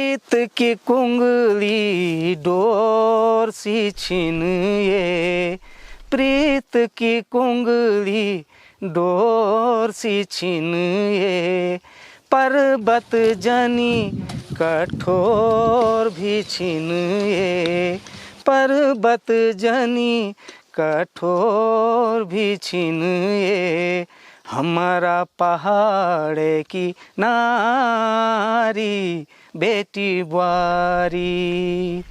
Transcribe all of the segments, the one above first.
प्रीत की कुंगली डोर सी छिन ये, प्रीत की कुंगली डोर सी छिन ये, पर्वत जनी कठोर भी छिन ये, पर्वत जनी कठोर भी छिन ये, हमारा पहाड़ की नारी बेटी बुआरी,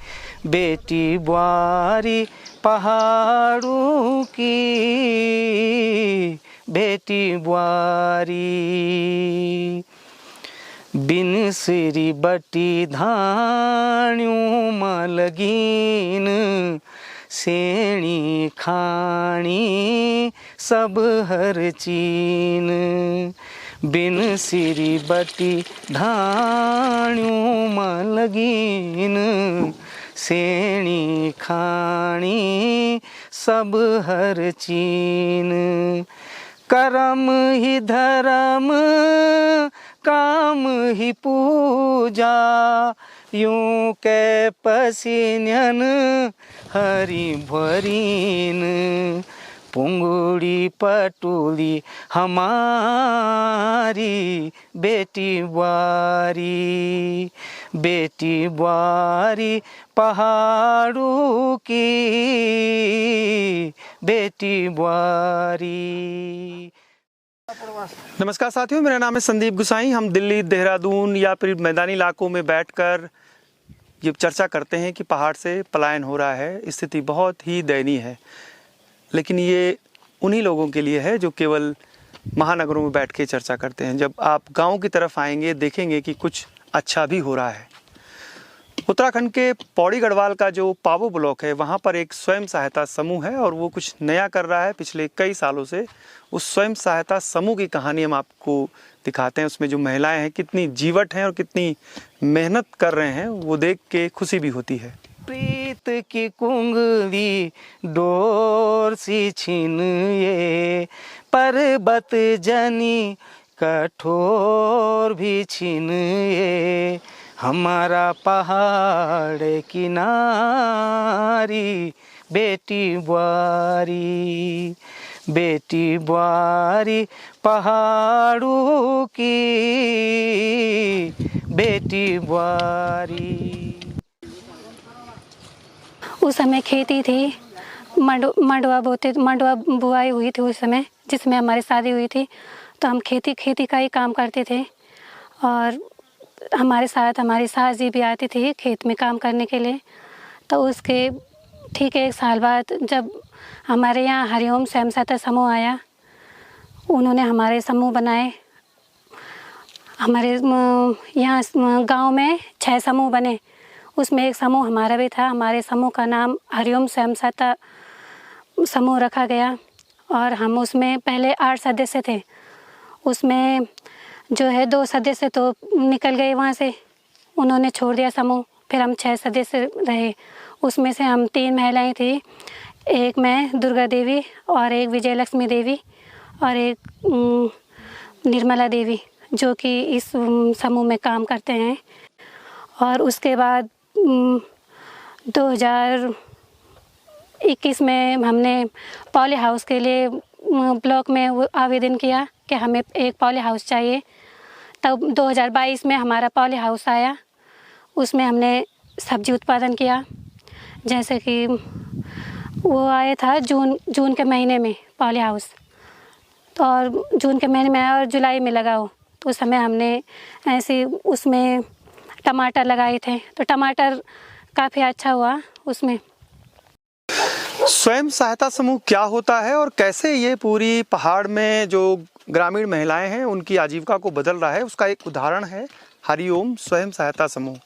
बेटी बुआरी पहाड़ों की बेटी बुआरी। बिन सिरी बटी धाण्यों मलगीन, सेणी खाणी सब हर चीन, बिन सिरी बटी धाण्यों मलगीन, सेणी खाणी सब हर चीन, कर्म ही धर्म काम ही पूजा, यूं के पसीन्यन हरी भरीन, पुंगड़ी पटुली हमारी बेटी बुआरी, बेटी बुआरी पहाड़ों की बेटी बुआरी। नमस्कार साथियों, मेरा नाम है संदीप गुसाई। हम दिल्ली, देहरादून या फिर मैदानी इलाकों में बैठकर ये चर्चा करते हैं कि पहाड़ से पलायन हो रहा है, स्थिति बहुत ही दयनीय है। लेकिन ये उन्हीं लोगों के लिए है जो केवल महानगरों में बैठ के चर्चा करते हैं। जब आप गांव की तरफ आएंगे देखेंगे कि कुछ अच्छा भी हो रहा है। उत्तराखंड के पौड़ी गढ़वाल का जो पावो ब्लॉक है, वहाँ पर एक स्वयं सहायता समूह है और वो कुछ नया कर रहा है पिछले कई सालों से। उस स्वयं सहायता समूह की कहानी हम आपको दिखाते हैं। उसमें जो महिलाएं हैं कितनी जीवट हैं और कितनी मेहनत कर रहे हैं, वो देख के खुशी भी होती है। प्रीत की कुंगली डोर सी छिन ये, पर्वत जनी कठोर भी छिन ये, हमारा पहाड़ की नारी बेटी बुआरी, बेटी बुआरी पहाड़ों की बेटी बुआरी। उस समय खेती थी, मंडवा बुआई हुई थी उस समय, जिसमें हमारी शादी हुई थी। तो हम खेती का ही काम करते थे और हमारे साथ हमारी सास जी भी आती थी खेत में काम करने के लिए। तो उसके ठीक 1 साल बाद जब हमारे यहाँ हरिओम स्वयं सहायता समूह आया, उन्होंने हमारे समूह बनाए। हमारे यहाँ गांव में 6 समूह बने, उसमें एक समूह हमारा भी था। हमारे समूह का नाम हरिओम स्वयं सहायता समूह रखा गया और हम उसमें पहले 8 सदस्य थे। उसमें जो है 2 सदस्य तो निकल गए वहाँ से, उन्होंने छोड़ दिया समूह। फिर हम 6 सदस्य रहे। उसमें से हम 3 महिलाएं थी, एक मैं दुर्गा देवी और एक विजयलक्ष्मी देवी और एक निर्मला देवी, जो कि इस समूह में काम करते हैं। और उसके बाद 2021 में हमने पॉली हाउस के लिए ब्लॉक में आवेदन किया कि हमें एक पॉली हाउस चाहिए। तब 2022 में हमारा पॉली हाउस आया। उसमें हमने सब्जी उत्पादन किया, जैसे कि वो आया था जून के महीने में पॉली हाउस, तो और जून के महीने में आया और जुलाई में लगा हो। तो उस समय हमने ऐसे उसमें टमाटर लगाए थे, तो टमाटर काफ़ी अच्छा हुआ उसमें। स्वयं सहायता समूह क्या होता है और कैसे ये पूरी पहाड़ में जो ग्रामीण महिलाएं हैं उनकी आजीविका को बदल रहा है, उसका एक उदाहरण है हरिओम स्वयं सहायता समूह।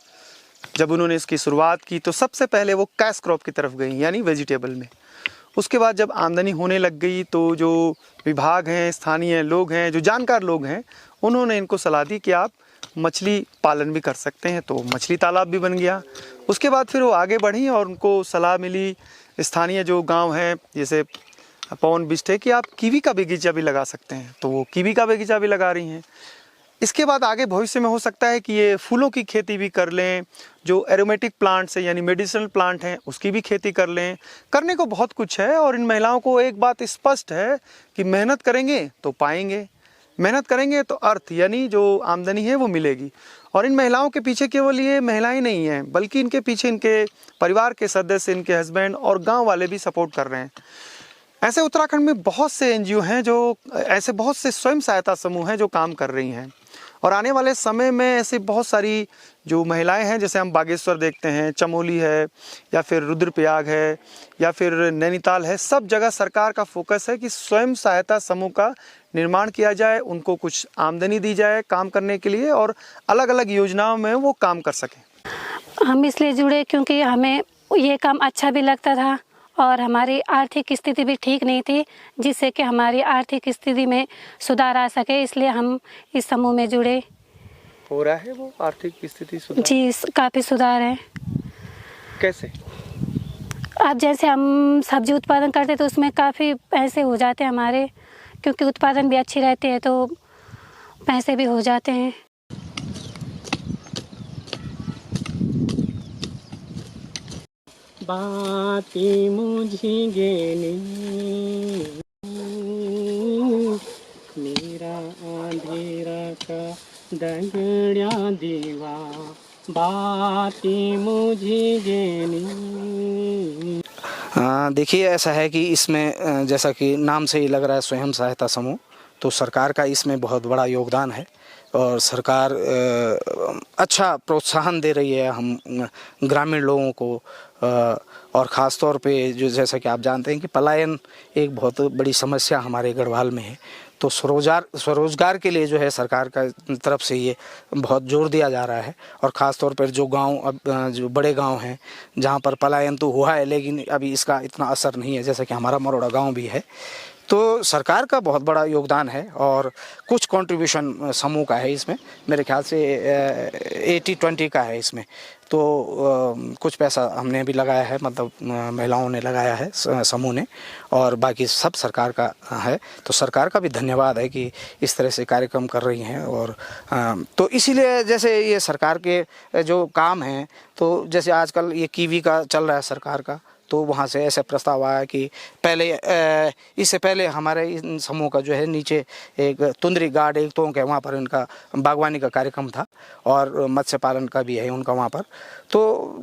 जब उन्होंने इसकी शुरुआत की तो सबसे पहले वो कैश क्रॉप की तरफ गई, यानी वेजिटेबल में। उसके बाद जब आमदनी होने लग गई तो जो विभाग हैं, स्थानीय लोग हैं, जो जानकार लोग हैं, उन्होंने इनको सलाह दी कि आप मछली पालन भी कर सकते हैं। तो मछली तालाब भी बन गया। उसके बाद फिर वो आगे बढ़ी और उनको सलाह मिली स्थानीय जो गांव हैं, जैसे पवन बिष्ट है, कि आप कीवी का बगीचा भी लगा सकते हैं। तो वो कीवी का बगीचा भी लगा रही हैं। इसके बाद आगे भविष्य में हो सकता है कि ये फूलों की खेती भी कर लें, जो एरोमेटिक प्लांट्स हैं यानी मेडिसिनल प्लांट हैं उसकी भी खेती कर लें। करने को बहुत कुछ है और इन महिलाओं को एक बात स्पष्ट है कि मेहनत करेंगे तो पाएंगे, मेहनत करेंगे तो अर्थ यानी जो आमदनी है वो मिलेगी। और इन महिलाओं के पीछे केवल ये महिलाएं नहीं हैं, बल्कि इनके पीछे इनके परिवार के सदस्य, इनके हस्बैंड और गांव वाले भी सपोर्ट कर रहे हैं। ऐसे उत्तराखंड में बहुत से एनजीओ हैं, जो ऐसे बहुत से स्वयं सहायता समूह हैं जो काम कर रही हैं। और आने वाले समय में ऐसी बहुत सारी जो महिलाएं हैं, जैसे हम बागेश्वर देखते हैं, चमोली है या फिर रुद्रप्रयाग है या फिर नैनीताल है, सब जगह सरकार का फोकस है कि स्वयं सहायता समूह का निर्माण किया जाए, उनको कुछ आमदनी दी जाए काम करने के लिए और अलग अलग योजनाओं में वो काम कर सकें। हम इसलिए जुड़े क्योंकि हमें ये काम अच्छा भी लगता था और हमारी आर्थिक स्थिति भी ठीक नहीं थी, जिससे कि हमारी आर्थिक स्थिति में सुधार आ सके, इसलिए हम इस समूह में जुड़े। हो रहा है वो आर्थिक स्थिति सुधार? जी, काफ़ी सुधार है। कैसे? अब जैसे हम सब्जी उत्पादन करते तो उसमें काफ़ी पैसे हो जाते हैं हमारे, क्योंकि उत्पादन भी अच्छी रहती है तो पैसे भी हो जाते हैं। बाती मुझे गेनी मेरा अंधेरा का दगड़िया दीवा, बाती मुझे गेनी। देखिए, ऐसा है कि इसमें जैसा कि नाम से ही लग रहा है स्वयं सहायता समूह, तो सरकार का इसमें बहुत बड़ा योगदान है और सरकार अच्छा प्रोत्साहन दे रही है हम ग्रामीण लोगों को। और ख़ास तौर पे जो जैसा कि आप जानते हैं कि पलायन एक बहुत बड़ी समस्या हमारे गढ़वाल में है, तो स्वरोजगार के लिए जो है सरकार का तरफ से ये बहुत जोर दिया जा रहा है। और ख़ास तौर पर जो गांव, अब जो बड़े गांव हैं जहां पर पलायन तो हुआ है लेकिन अभी इसका इतना असर नहीं है, जैसा कि हमारा मरोड़ा गांव भी है, तो सरकार का बहुत बड़ा योगदान है और कुछ कंट्रीब्यूशन समूह का है इसमें। मेरे ख्याल से 80-20 का है इसमें, तो कुछ पैसा हमने भी लगाया है, मतलब महिलाओं ने लगाया है समूह ने, और बाकी सब सरकार का है। तो सरकार का भी धन्यवाद है कि इस तरह से कार्यक्रम कर रही हैं। और तो इसीलिए जैसे ये सरकार के जो काम हैं, तो जैसे आजकल ये कीवी का चल रहा है सरकार का, तो वहाँ से ऐसा प्रस्ताव आया कि पहले इससे पहले हमारे इन समूह का जो है नीचे एक तुंदरी गार्ड एक तोंक है, वहाँ पर इनका बागवानी का कार्यक्रम था और मत्स्य पालन का भी है उनका वहाँ पर, तो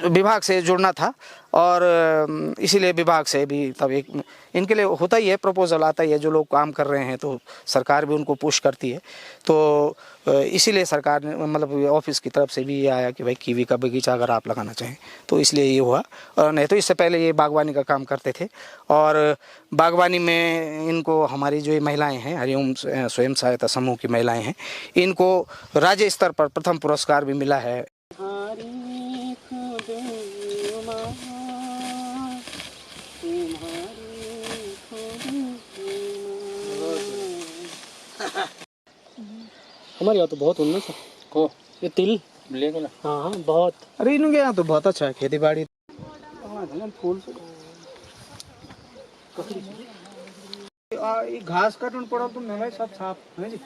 विभाग से जुड़ना था और इसीलिए विभाग से भी तब एक इनके लिए होता ही है, प्रपोजल आता ही है, जो लोग काम कर रहे हैं तो सरकार भी उनको पुश करती है। तो इसीलिए सरकार ने, मतलब ऑफिस की तरफ से भी ये आया कि भाई कीवी का बगीचा अगर आप लगाना चाहें, तो इसलिए ये हुआ। और नहीं तो इससे पहले ये बागवानी का काम करते थे और बागवानी में इनको हमारी जो ये महिलाएं हैं, हरिओम स्वयं सहायता समूह की महिलाएं हैं, इनको राज्य स्तर पर प्रथम पुरस्कार भी मिला है। हमारे यहाँ तो बहुत उन्नत है को ये तिल लेगा ना। हाँ हाँ बहुत। अरे इनके यहाँ तो बहुत अच्छा है खेती बाड़ी। फूल घास काटने पड़ा तो महंगाई सब साफ है जी।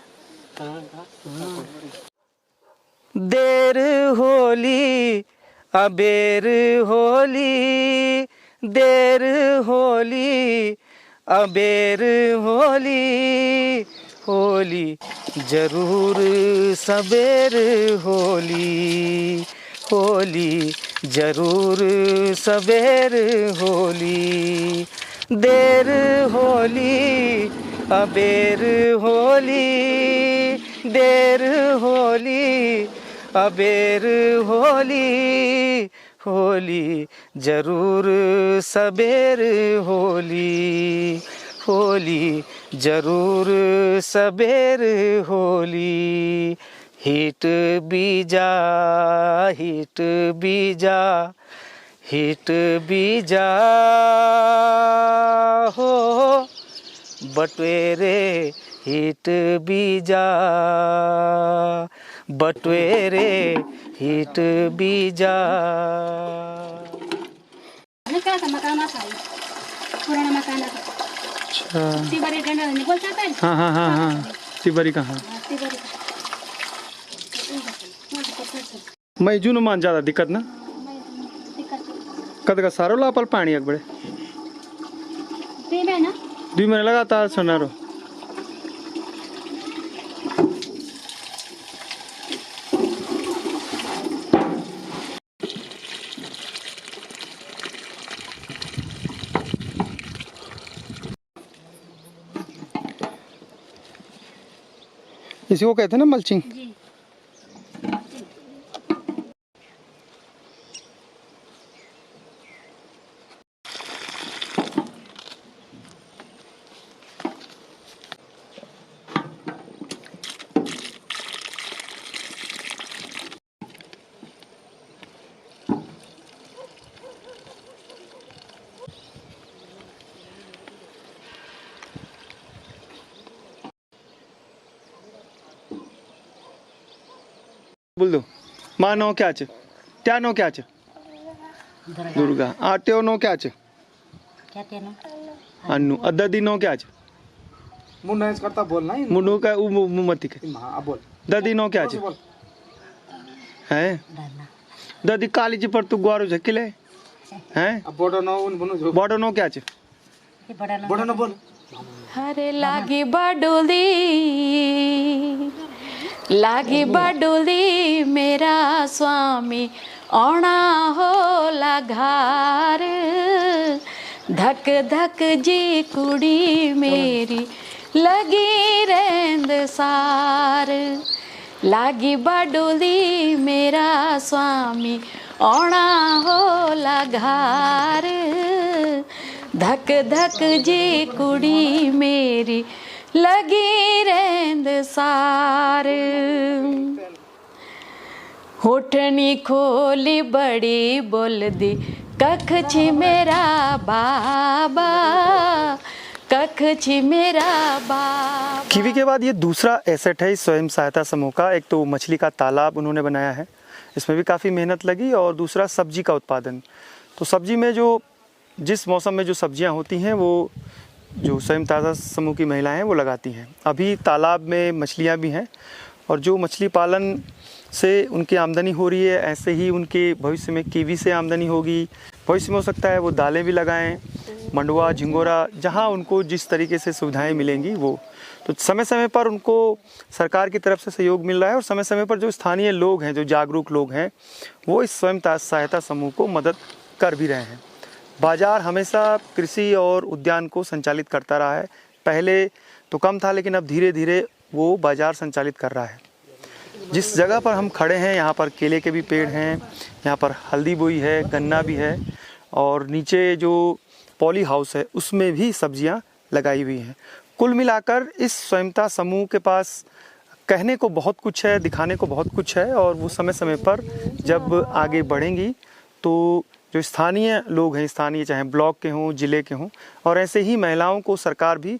देर होली अबेर होली, देर होली अबेर होली, होली जरूर सबेर होली, होली जरूर सबेर होली, देर होली अबेर होली, देर होली अबेर होली, होली जरूर सबेर होली, होली जरूर सबेर होली। हिट बीजा हिट बीजा हिट बीजा हो बटवेरे हिट बीजा, बटवेरे हिट बीजा। क्या था मकाना था, पुराना मकाना था। अच्छा। बोलता था। हाँ हाँ हाँ हाँ। तिबरी कहाँ मैं जून मान ज़्यादा दिक्कत ना कद का सारो लापल पानी अक बड़े 2 महीने लगातार सुनारो इसी को कहते हैं ना मल्चिंग। बोल दो माँ नो क्या च त्या नो क्या च दुर्गा आट्यो नो क्या च अन्नू अद्दी नो क्या च मुन्ना करता बोलना ही मुन्नू का मती के हाँ बोल ददी नो क्या च है ददी काली जी पर तू ग्वारो झकिले हैं अब बोडो नो उन बनो जो बॉडो नो क्या च बोडो नो बोल हरे लागी बडोली मेरा स्वामी औना होला घार धक धक जी कुड़ी मेरी लगी रेंद सार लागी बडोली मेरा स्वामी औना होला घार धक धक जी कुड़ी मेरी लगी रेंद सार होठनी खोली बड़ी बोल दी कख छी मेरा बाबा कख छी मेरा बाबा। कीवी के बाद ये दूसरा एसेट है इस स्वयं सहायता समूह का। एक तो मछली का तालाब उन्होंने बनाया है, इसमें भी काफ़ी मेहनत लगी, और दूसरा सब्जी का उत्पादन। तो सब्जी में जो जिस मौसम में जो सब्जियां होती हैं वो जो स्वयं सहायता समूह की महिलाएं हैं वो लगाती हैं। अभी तालाब में मछलियां भी हैं और जो मछली पालन से उनकी आमदनी हो रही है, ऐसे ही उनके भविष्य में कीवी से आमदनी होगी। भविष्य में हो सकता है वो दालें भी लगाएं, मंडुआ, झिंगोरा, जहां उनको जिस तरीके से सुविधाएं मिलेंगी वो। तो समय समय पर उनको सरकार की तरफ से सहयोग मिल रहा है, और समय समय पर जो स्थानीय लोग हैं, जो जागरूक लोग हैं, वो इस स्वयं सहायता समूह को मदद कर भी रहे हैं। बाज़ार हमेशा कृषि और उद्यान को संचालित करता रहा है। पहले तो कम था, लेकिन अब धीरे धीरे वो बाज़ार संचालित कर रहा है। जिस जगह पर हम खड़े हैं यहाँ पर केले के भी पेड़ हैं, यहाँ पर हल्दी बोई है, गन्ना भी है, और नीचे जो पॉली हाउस है उसमें भी सब्जियाँ लगाई हुई हैं। कुल मिलाकर इस स्वयंता समूह के पास कहने को बहुत कुछ है, दिखाने को बहुत कुछ है, और वो समय समय पर जब आगे बढ़ेंगी तो जो स्थानीय लोग हैं, स्थानीय चाहे ब्लॉक के हों, ज़िले के हों, और ऐसे ही महिलाओं को सरकार भी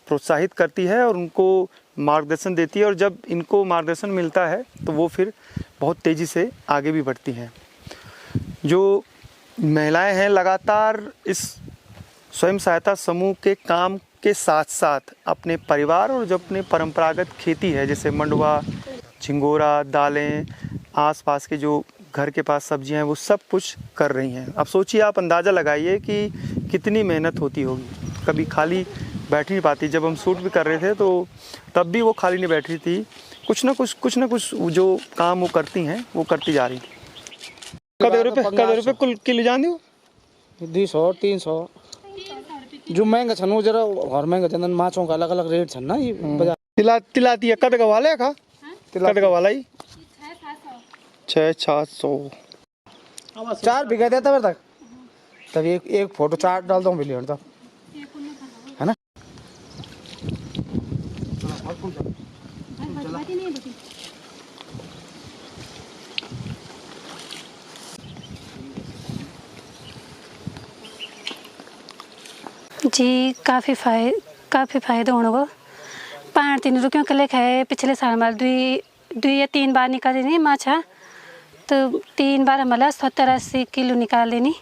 प्रोत्साहित करती है और उनको मार्गदर्शन देती है, और जब इनको मार्गदर्शन मिलता है तो वो फिर बहुत तेज़ी से आगे भी बढ़ती हैं। जो महिलाएं हैं लगातार इस स्वयं सहायता समूह के काम के साथ साथ अपने परिवार और जो अपने परंपरागत खेती है, जैसे मंडुआ, झिंगोरा, दालें, आसपास के जो घर के पास सब्जियां हैं, वो सब कुछ कर रही हैं। अब सोचिए, आप अंदाज़ा लगाइए कि कितनी मेहनत होती होगी। कभी खाली बैठ नहीं पाती। जब हम शूट भी कर रहे थे तो तब भी वो खाली नहीं बैठ रही थी, कुछ ना कुछ जो काम वो करती हैं वो करती जा रही थी। कदे रुपये कुल किलो जान दो 200 300 जो महंगा छन वो जरा घर महंगा छन, माछों का अलग अलग रेट छन ना। ये बाजार तिलाती है कद का वाला है, खा कद का वाला ही 600-700 4 बिघा देता तक, तब एक फोटो 4 डाल दूँ बिलियन तक, है ना। जी काफ़ी फ़ायदा होने को। 5-3 रुपयों का लेखा है। पिछले साल हमारे 2 या 3 बार निकाल देनी माछा, तो 3 बार हमारा 70-80 किलो निकाल देनी।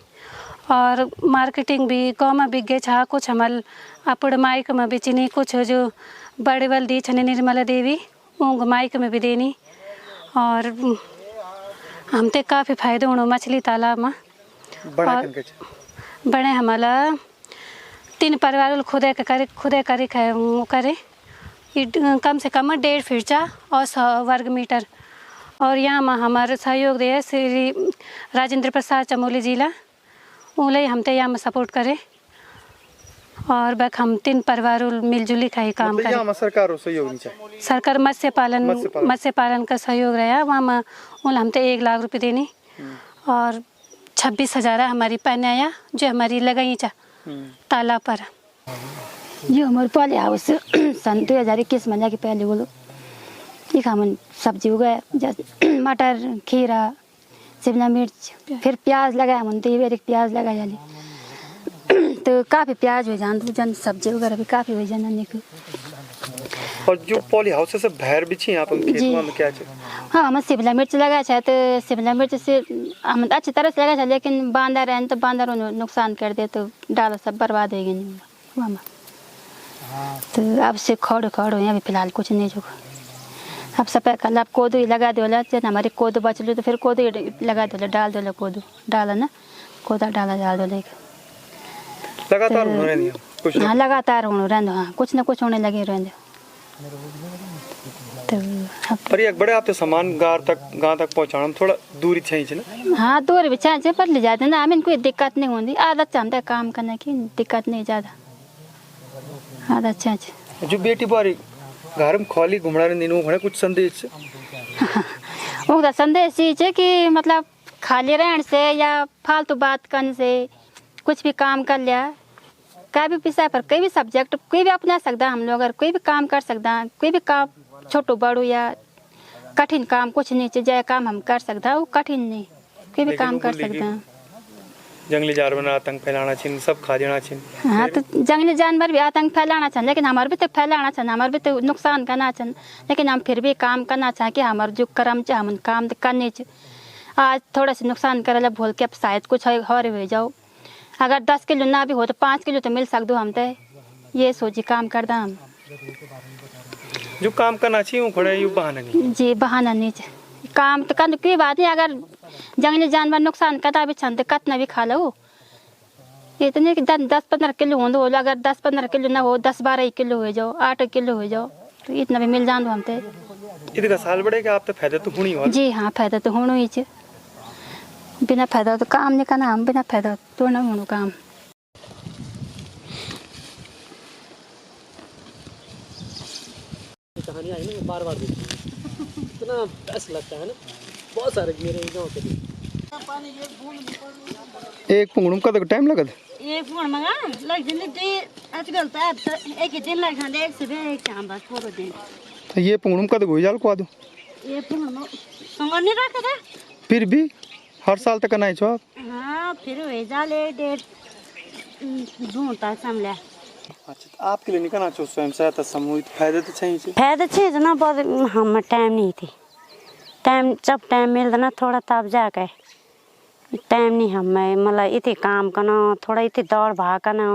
और मार्केटिंग भी गाँव में बिक गए छा, कुछ हमारे अपड़ माइक में बेचनी, कुछ जो बड़े बल दी छने निर्मला देवी ऊँग माइक में भी देनी और हम ते काफ़ी फायदे होनो मछली तालाब में बड़े हमारा 3 परिवार खुदे करे करे कम से कम 1.5 फीट और 100 वर्ग मीटर और यहाँ में हमारे सहयोग दे श्री राजेंद्र प्रसाद चमोली जिला उले हम ते यहाँ में सपोर्ट करे और बक हम 3 परिवार मिलजुली का ही काम करें। यहाँ सरकार सहयोग नहीं चाहिए। सरकार मत्स्य पालन का सहयोग रहा वहाँ में उन हम ते 1 लाख रुपए देनी और 26,000 हमारी पैनाया जो हमारी लगाई तालाब पर। ये हमारे पहले हाउस सन 2021 में जाके पहले बोलो ये हम सब्जी उगाया जैसे मटर खीरा शिमला मिर्च फिर प्याज लगाया मन तो ये एक प्याज लगाया तो काफ़ी प्याज हो जान जन सब्जी वगैरह भी काफ़ी हो जाना को। और जो पॉली हाउस से बाहर बिछी आप खेत में क्या है? हाँ हम शिमला मिर्च लगाया है तो शिमला मिर्च से हम अच्छी तरह से लगाया है लेकिन बांदर है तो बांदर नुकसान कर दे तो डाल सब बर्बाद हो गई वहाँ तो अब से खड़ हो यहाँ भी फिलहाल कुछ नहीं जो अब सब कल आप कोदो ही लगा दो जब हमारी कोदो बच लो तो फिर कोदो ही लगा दो डाल दो कोदो डाला ना कोदा डाला डाल दो लेके लगातार होने नहीं कुछ हाँ लगातार होने रहने हाँ कुछ ना कुछ होने लगे रहने तो पर एक बड़े आप सामान गांव तक पहुँचाना थोड़ा दूरी चाहिए ना। हाँ दूर भी चाहिए पर ले जाते ना हमें कोई दिक्कत नहीं होती आदत चाहता है काम करने की दिक्कत नहीं ज़्यादा आदत चाहिए। जो बेटी बारी घर में खाली घूमना नहीं कुछ संदेश वो संदेश ये कि मतलब खाली रहने से या फालतू बात करने से कुछ भी काम कर लिया कोई भी विषय पर कोई भी सब्जेक्ट कोई भी अपना सकता हम लोग अगर कोई भी काम कर सकता कोई भी काम छोटू बड़ू या कठिन काम कुछ नहीं चाहिए काम हम कर सकता वो कठिन नहीं कोई भी काम कर सकता है। जंगली जानवर आतंक फैलाना चाहिए सब खा जाना चाहिए। हाँ तो जंगली जानवर भी आतंक फैलाना चाहिए लेकिन हमारे भी तो फैलाना चाहिए हमारे भी तो नुकसान करना चाहिए लेकिन हम फिर भी काम करना चाहिए कि हमारे जो कर्म चाहिए हम काम करने चाहिए। आज थोड़ा सा नुकसान करे भूल के अब शायद कुछ हो जाओ अगर 10 किलो ना भी हो तो 5 किलो तो मिल सकते हम तो ये सोची काम करता हम जो काम करना चाहिए वो खड़े बहाना नहीं जी बहाना नहीं चाहिए काम तो करने की बात नहीं अगर जंगली जानवर नुकसान करता भी छन तो कतना भी खा लो इतने कि 10-15 किलो हो अगर 10-15 किलो ना हो 10-12 किलो हो जाओ 8 किलो हो जाओ तो इतना भी मिल जान हम तो इतने साल बढ़ेगा आप तो फायदा तो होनी हो जी हाँ फायदा तो होना ही बिना फायदा तो काम नहीं करना हम बिना फायदा तो ना होना काम। कहानी आई ना बार बार देखती हूँ इतना बेस्ट लगता है ना बहुत सारे मेरे गाँव के लिए। एक पुंगड़ू का तो टाइम लगा एक फोन मंगा लग दिन दे आजकल तो अब एक ही दिन लग खाने एक से एक शाम बस पूरा दिन तो ये पुंगड़ू का तो गोई जाल को दो ये फोन संग नहीं रखा था फिर भी हर साल तक नहीं छो आप। हाँ फिर वे जाले डेट ढूंढता समझा। अच्छा आपके लिए निकलना चाहिए स्वयं सहायता समूह फायदे तो चाहिए फायदा चाहिए ना बहुत हम टाइम नहीं थी टाइम जब टाइम मिलता ना थोड़ा तब जाके टाइम नहीं हमें मतलब इतने काम करना थोड़ा इतने दौड़ भाग करना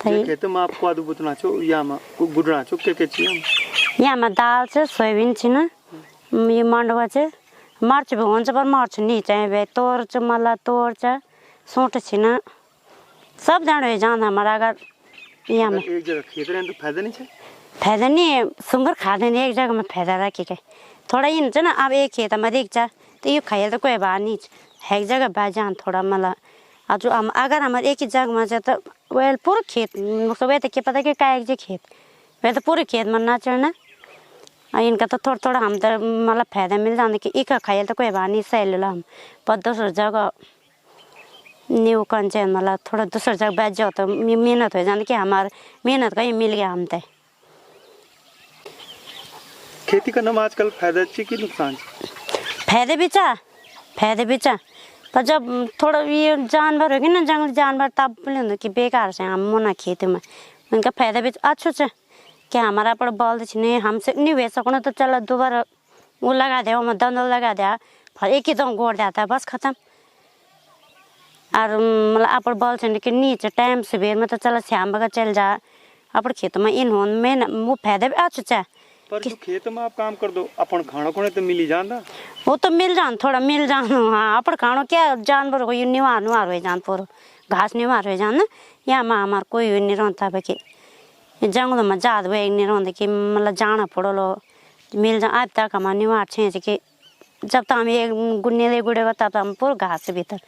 खेत में आपको आदू बुतना छो या में गुडना छो के चाहिए यहाँ में दाल छ सोयाबीन छ ना ये मंडवा छ मर्च भी हुन्छ पर मर्च नहीं चाहिए वे तोर छ मलाई तोर छ सोट छ ना सब जाने जाना हमारा अगर यहाँ में एक जगह खेत रहे तो फायदा नहीं है फायदा नहीं सुंगर खा देने एक जगह में फायदा रखे के थोड़ा ये हुन्छ ना अब एक खेत में देख तो ये खाइए तो कोई बात नहीं एक जगह बह जान थोड़ा मतलब जो हम अगर हमारे एक ही जगह में तो वह पूरा खेत वे तो क्या पता कि का एक खेत वे तो पूरे खेत में ना चढ़ना इनका तो थोड़ा थोड़ा हम तो मतलब फायदा मिल जाने कि एक खाइए तो कोई बात नहीं सही लो हम पर दूसरी जगह न्यू कौन चाहिए मतलब थोड़ा दूसरी जगह बैठ जाओ तो मेहनत हो जाने कि हमारे मेहनत का ही मिल गया हम तो खेती करना में आजकल फायदा चाहिए कि नुकसान फायदे भी चा पर जब थोड़ा ये जानवर होगी ना जंगली जानवर तब बोले कि बेकार से हम मुना खेती में उनका फायदा भी अच्छा से कि हमारा पर बल नहीं हमसे नहीं वे सकना तो चलो दोबारा वो लगा दे मैं दंदल लगा दिया फिर एक ही दम गोड़ जाता है बस खत्म और मतलब आप बल से कि नीचे टाइम से बेर में तो चलो श्याम बगा चल जा अपने खेत में इन होन में वो फायदा भी अच्छा चाहे पर जो खेत में आप काम कर दो अपन खाना खोने तो मिल ही जाता वो तो मिल जान थोड़ा मिल जान हाँ अपन खानो क्या जानवर हो निवार निवार हो जान पूरा घास निवार हो जान ना यहाँ में हमारे कोई नहीं रहता कि जंगलों में ज़्यादा वे नहीं रहते कि मतलब जाना पड़ो लो मिल जा अब तक हमारे निवार छे कि जब तक हम ये गुन्ने ले गुड़ेगा तब तक हम पूरा घास के भीतर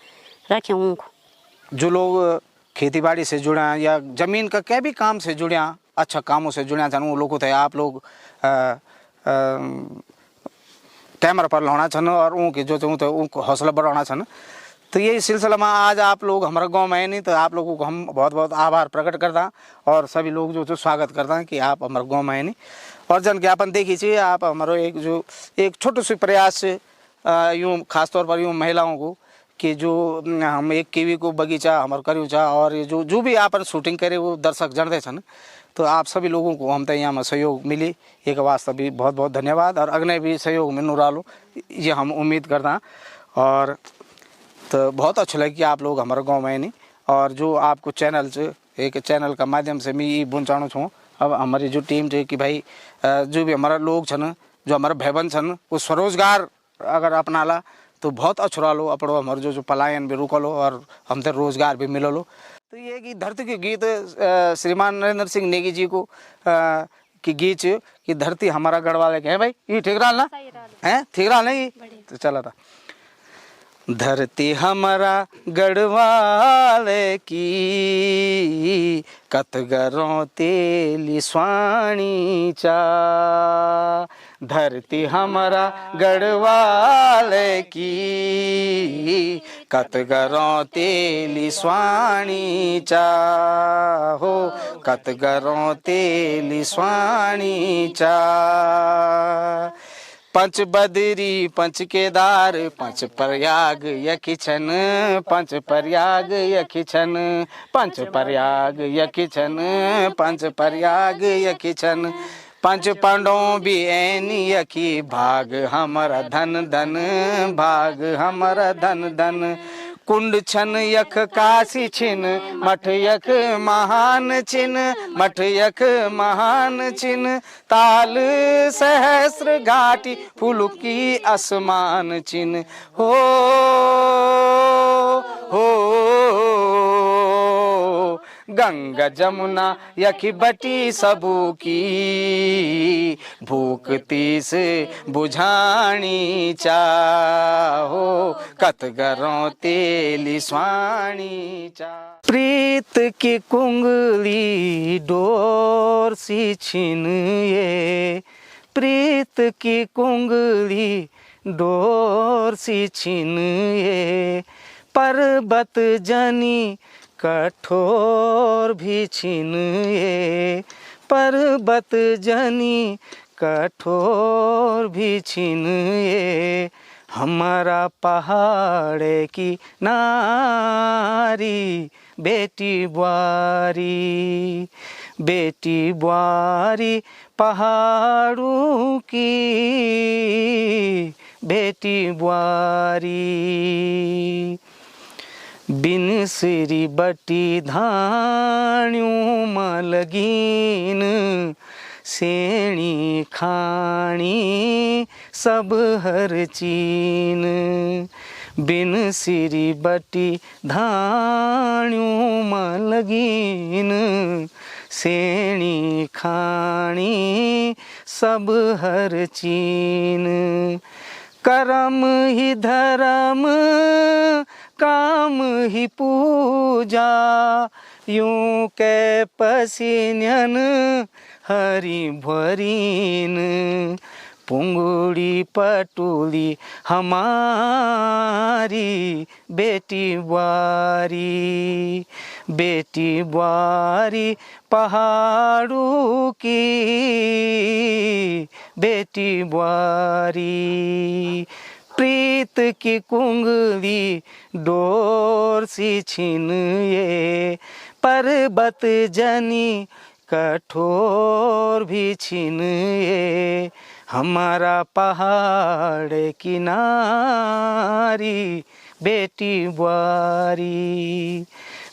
रखे उनको जो लोग खेती बाड़ी से जुड़े हैं या ज़मीन का क्या भी काम से जुड़े हैं अच्छा कामों से जुड़े हैं वो लोग थे आप लोग कैमरा पर लाना छन और उनके जो तो उनको हौसला बढ़ाना छन तो यही सिलसिला में आज आप लोग हमारे गांव में नहीं तो आप लोगों को हम बहुत बहुत आभार प्रकट करता हैं और सभी लोग जो स्वागत करता हैं कि आप हमारे गांव में नहीं और जन ज्ञापन देखिए आप हमारे एक छोटे से प्रयास से यूँ खासतौर पर यूँ महिलाओं को कि जो हम एक कीवी को बगीचा हमारे करी चा और ये जो भी आप शूटिंग करे वो दर्शक जानते छन तो आप सभी लोगों को हम तो यहाँ में सहयोग मिली एक वास्ते भी बहुत बहुत धन्यवाद और अगले भी सहयोग मिलने रहा ये हम उम्मीद करता हैं और तो बहुत अच्छा लगे कि आप लोग हमारे गांव में नहीं और जो आपको चैनल से एक चैनल का माध्यम से मैं ये पहुँचाणु छूँ अब हमारी जो टीम है कि भाई जो भी हमारा लोग छन जो हमारा भाईबंद छन वो स्वरोजगार अगर अपना ला तो बहुत अच्छा रहा लो अपनो हमारे जो पलायन भी रुकलो और हम तो रोजगार भी मिलो लो तो ये कि धरती के गीत श्रीमान नरेंद्र सिंह नेगी जी को की गीत कि धरती हमारा गढ़वाले के है भाई ये ठीक रहा ना है ठीक रहा नहीं तो चला था धरती हमारा गढ़वाले की कतगरों तेली स्वाणी चा धरती हमारा गढ़वाले की कतगरों तेली स्वाणी चा हो कतगरों तेली स्वाणी चा पंच बदरी पंच केदार पंच प्रयाग यखिछन पंच प्रयाग यखिछन पंच प्रयाग यखिछन पंच प्रयाग यखिछन पंच पांडवों भी ऐन यखी भाग हमारा धन धन भाग हमारा धन धन कुंड छन यख काशी छिन मठ यख महान छिन मठ यख महान छिन ताल सहस्र घाटी फुलकी आसमान छिन हो गंगा जमुना यखी बटी सबू की भूख तीस बुझानी चाहो कतगरों तेली स्वाणी चा प्रीत की कुंगली डोर सी छिन ये प्रीत की कुंगली डोर सी छिन ये पर्वत जनी कठोर भी छिन ये पर्वत जनी कठोर भी छिन ये हमारा पहाड़ की नारी बेटी बुआरी पहाड़ों की बेटी बुआरी बिन सिरी बटी धाण्यों में लगीन सेणी खाणी सब हर चीन बिन सिरी बटी धाण्यों में लगीन सेणी खाणी सब हर चीन कर्म ही धर्म काम ही पूजा यूं के पसीनन हरी भरीन पुंगड़ी पटुली हमारी बेटी बुआरी पहाड़ों की बेटी बुआरी प्रीत की कुंगली डोर सी छिन ये पर्वत जनी कठोर भी छिन ये हमारा पहाड़ की नारी बेटी बुआरी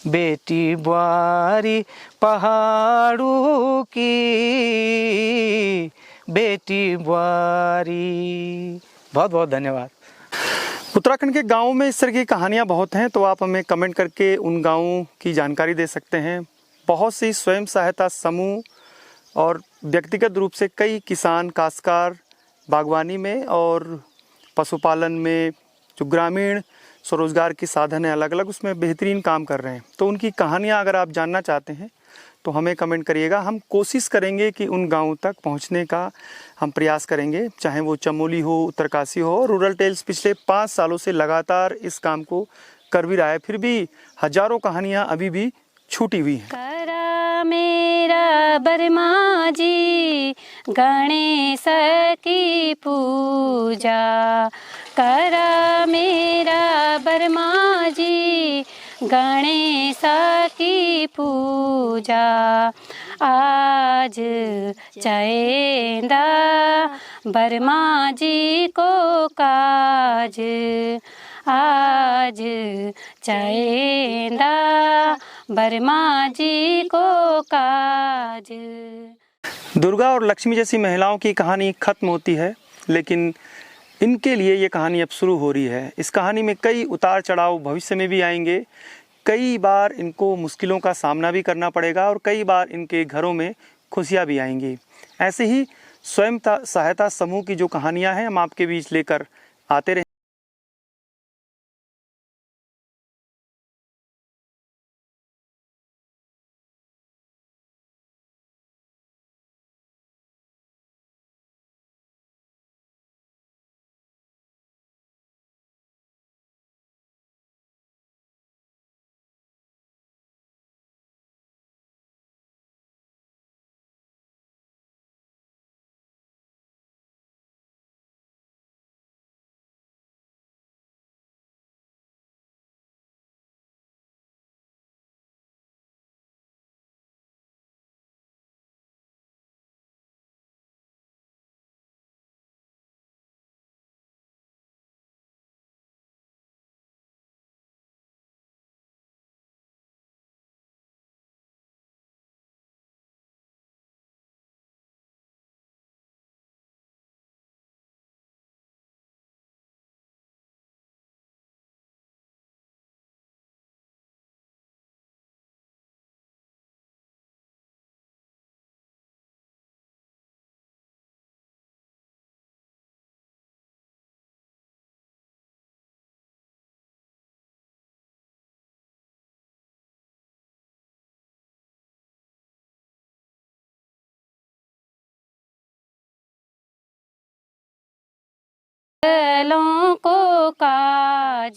बेटी बुआरी पहाड़ों की, बेटी बुआरी। बहुत बहुत धन्यवाद। उत्तराखंड के गाँव में इस तरह की कहानियाँ बहुत हैं, तो आप हमें कमेंट करके उन गाँवों की जानकारी दे सकते हैं। बहुत सी स्वयं सहायता समूह और व्यक्तिगत रूप से कई किसान काश्तकार बागवानी में और पशुपालन में जो ग्रामीण स्वरोजगार के साधन है अलग अलग, उसमें बेहतरीन काम कर रहे हैं। तो उनकी कहानियाँ अगर आप जानना चाहते हैं तो हमें कमेंट करिएगा। हम कोशिश करेंगे कि उन गाँवों तक पहुँचने का हम प्रयास करेंगे, चाहे वो चमोली हो, उत्तरकाशी हो। रूरल टेल्स पिछले 5 सालों से लगातार इस काम को कर भी रहा है, फिर भी हजारों कहानियाँ अभी भी छूटी हुई हैं। करा मेरा बरमा जी गणेश की पूजा, करा मेरा बरमा जी गणेश की पूजा। आज चैंदा बरमा जी को काज, आज चैंदा बरमा जी को काज। दुर्गा और लक्ष्मी जैसी महिलाओं की कहानी खत्म होती है, लेकिन इनके लिए ये कहानी अब शुरू हो रही है। इस कहानी में कई उतार चढ़ाव भविष्य में भी आएंगे। कई बार इनको मुश्किलों का सामना भी करना पड़ेगा और कई बार इनके घरों में खुशियाँ भी आएंगी। ऐसे ही स्वयं सहायता समूह की जो कहानियाँ हैं हम आपके बीच लेकर आते रहे। लों को काज,